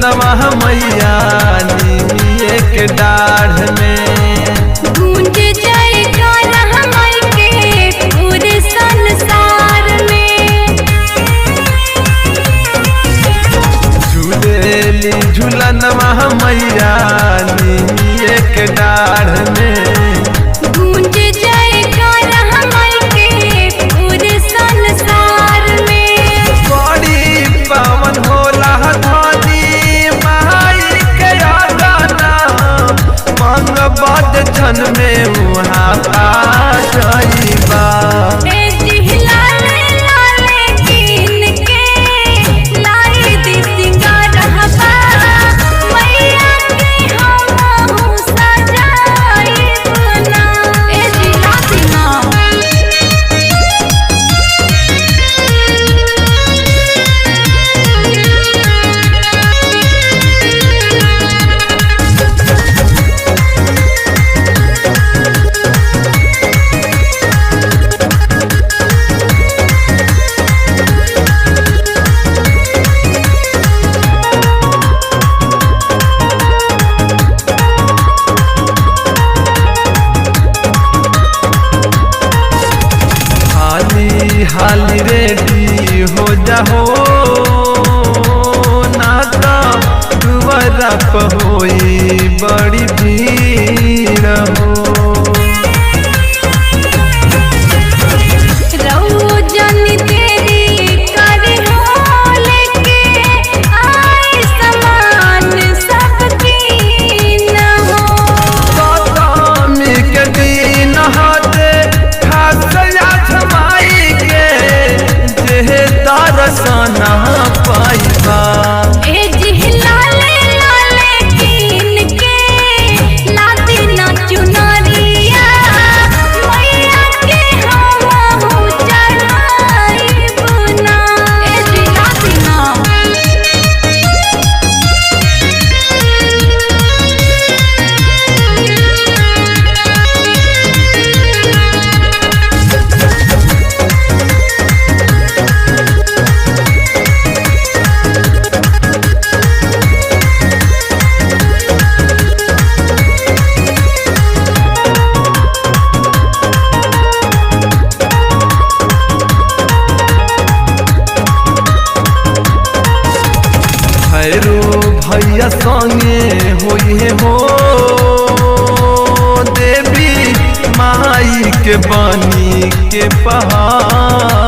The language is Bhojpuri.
झूलनवा मैया निमिये के डाढ़ में गूंज जयकारा माई के पूरे संसार में। झूलेली झूलनवा मैया निमिये के डाढ़ में गूंज जयकारा माई के पूरे संसार में। बड़ी पावन होला धनी माई के गाना मांग बाद क्षण में वहाँ आ जाइबा। हाली रेडी हो जाओ नाता दुबारा होई बड़ी भीड़ हो। दर्शना पाइबा भैया संगे होइए हो देवी माई के बनी के पहाड़।